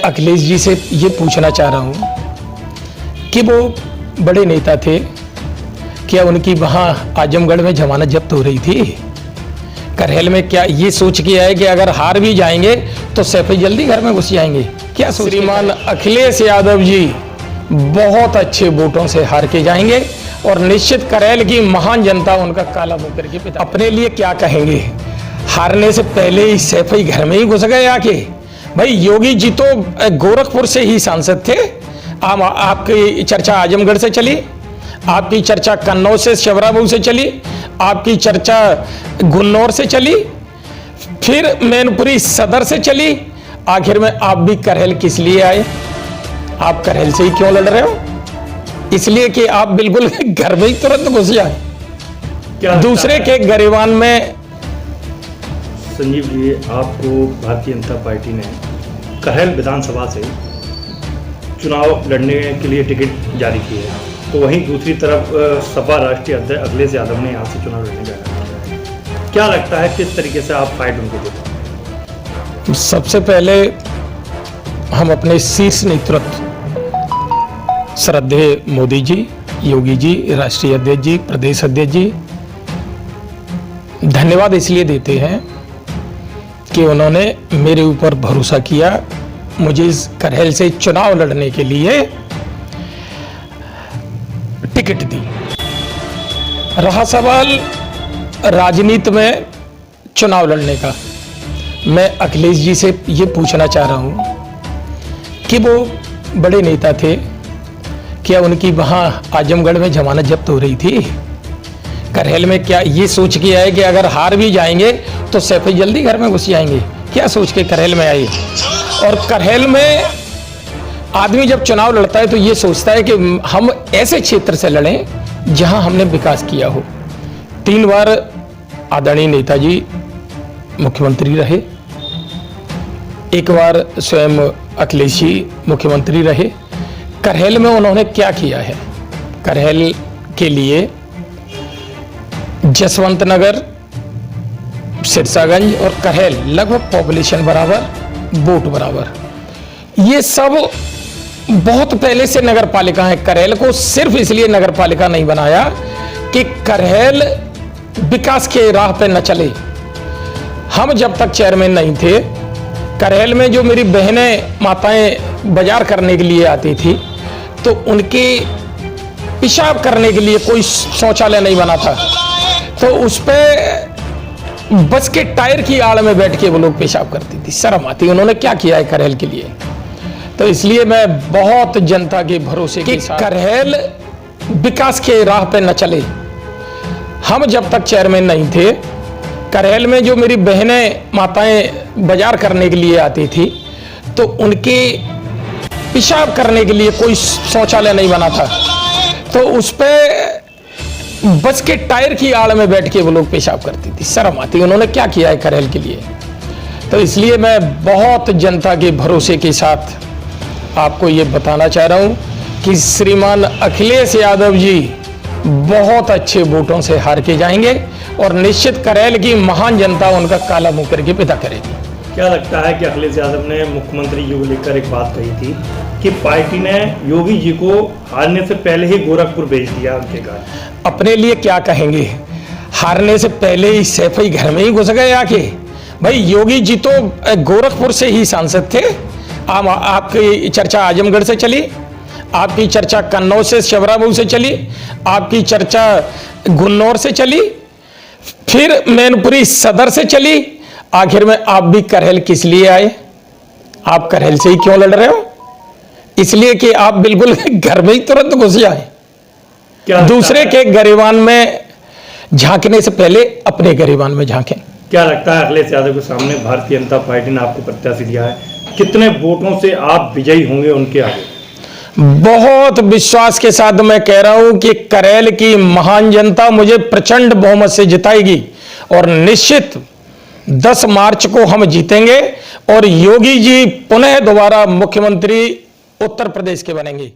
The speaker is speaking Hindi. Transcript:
अखिलेश जी से ये पूछना चाह रहा हूँ कि वो बड़े नेता थे, क्या उनकी वहाँ आजमगढ़ में जमानत जब्त हो रही थी? करहेल में क्या ये सोच के आए कि अगर हार भी जाएंगे तो सैफी जल्दी घर में घुस जाएंगे? क्या श्रीमान अखिलेश यादव जी बहुत अच्छे वोटों से हार के जाएंगे और निश्चित करहेल की महान जनता उनका काला मुंह करके पिता अपने लिए क्या कहेंगे? हारने से पहले ही सैफी घर में ही घुस गए आके। भाई योगी जी तो गोरखपुर से ही सांसद थे, आपकी चर्चा आजमगढ़ से चली, आपकी चर्चा कन्नौज से शवराबू से चली, आपकी चर्चा गुन्नौर से चली, फिर मैनपुरी सदर से चली, आखिर में आप भी करहेल किस लिए आए? आप करहेल से ही क्यों लड़ रहे हो? इसलिए कि आप बिल्कुल घर में ही तुरंत घुस जाए। दूसरे के गरिबान में। संजीव जी, आपको भारतीय जनता पार्टी ने करहेल विधानसभा से चुनाव लड़ने के लिए टिकट जारी की है, तो वहीं दूसरी तरफ सपा राष्ट्रीय अध्यक्ष अखिलेश यादव ने यहाँ से चुनाव लड़ने का ऐलान किया है। क्या लगता है किस तरीके से आप फाइट उनको देते? सबसे पहले हम अपने शीर्ष नेतृत्व श्रद्धेय मोदी जी, योगी जी, राष्ट्रीय अध्यक्ष जी, प्रदेश अध्यक्ष जी, धन्यवाद इसलिए देते हैं कि उन्होंने मेरे ऊपर भरोसा किया, मुझे इस करहेल से चुनाव लड़ने के लिए टिकट दी। रहा सवाल राजनीति में चुनाव लड़ने का, मैं अखिलेश जी से ये पूछना चाह रहा हूं कि वो बड़े नेता थे, क्या उनकी वहां आजमगढ़ में जमानत जब्त हो रही थी? करहेल में क्या ये सोच के आए कि अगर हार भी जाएंगे तो सैफी जल्दी घर में घुस जाएंगे? क्या सोच के करहेल में आए? और करहेल में आदमी जब चुनाव लड़ता है तो ये सोचता है कि हम ऐसे क्षेत्र से लड़ें जहां हमने विकास किया हो। 3 बार आदरणीय नेताजी मुख्यमंत्री रहे, एक बार स्वयं अखिलेश जी मुख्यमंत्री रहे। करहेल में उन्होंने क्या किया है? करहेल के लिए जसवंत नगर, सिरसागंज और करहेल लगभग पॉपुलेशन बराबर, वोट बराबर, ये सब बहुत पहले से नगर पालिका है। करहेल को सिर्फ इसलिए नगर पालिका नहीं बनाया कि करहेल विकास के राह पे न चले। हम जब तक चेयरमैन नहीं थे, करहेल में जो मेरी बहनें माताएं बाजार करने के लिए आती थी तो उनके पेशाब करने के लिए कोई शौचालय नहीं बना था, तो उस पे बस के टायर की आड़ में बैठ के वो लोग पेशाब करती थी, शर्म आती। उन्होंने क्या किया है करहेल के लिए? तो इसलिए मैं बहुत जनता के भरोसे के साथ करहेल विकास के राह पे न चले। हम जब तक चेयरमैन नहीं थे, करहेल में जो मेरी बहनें माताएं बाजार करने के लिए आती थी तो उनके पेशाब करने के लिए कोई शौचालय नहीं बना था, तो उस पे बस के टायर की आड़ में बैठ के वो लोग पेशाब करती थी, शर्म आती। उन्होंने क्या किया है करहेल के लिए? तो इसलिए मैं बहुत जनता के भरोसे के साथ आपको ये बताना चाह रहा हूँ कि श्रीमान अखिलेश यादव जी बहुत अच्छे वोटों से हार के जाएंगे और निश्चित करहेल की महान जनता उनका काला मुंह करके पिता करेगी। क्या लगता है कि अखिलेश यादव ने मुख्यमंत्री जी को लेकर एक बात कही थी कि पार्टी ने योगी जी को हारने से पहले ही गोरखपुर भेज दिया उनके घर? अपने लिए क्या कहेंगे? हारने से पहले ही सैफी घर में ही घुस गए आके। भाई योगी जी तो गोरखपुर से ही सांसद थे, आपकी चर्चा आजमगढ़ से चली, आपकी चर्चा कन्नौज से शवराबू से चली, आपकी चर्चा गुन्नौर से चली, फिर मैनपुरी सदर से चली, आखिर में आप भी करहेल किस लिए आए? आप करहेल से ही क्यों लड़ रहे हो? इसलिए कि आप बिल्कुल घर में ही तुरंत घुस जाए। दूसरे के गरिबान में झांकने से पहले अपने गरिबान में झांकें। क्या लगता है अखिलेश यादव के सामने भारतीय जनता पार्टी ने आपको प्रत्याशी दिया है, कितने वोटों से आप विजयी होंगे उनके आगे? बहुत विश्वास के साथ मैं कह रहा हूं कि करहेल की महान जनता मुझे प्रचंड बहुमत से जिताएगी और निश्चित 10 मार्च को हम जीतेंगे और योगी जी पुनः दोबारा मुख्यमंत्री उत्तर प्रदेश के बनेंगे।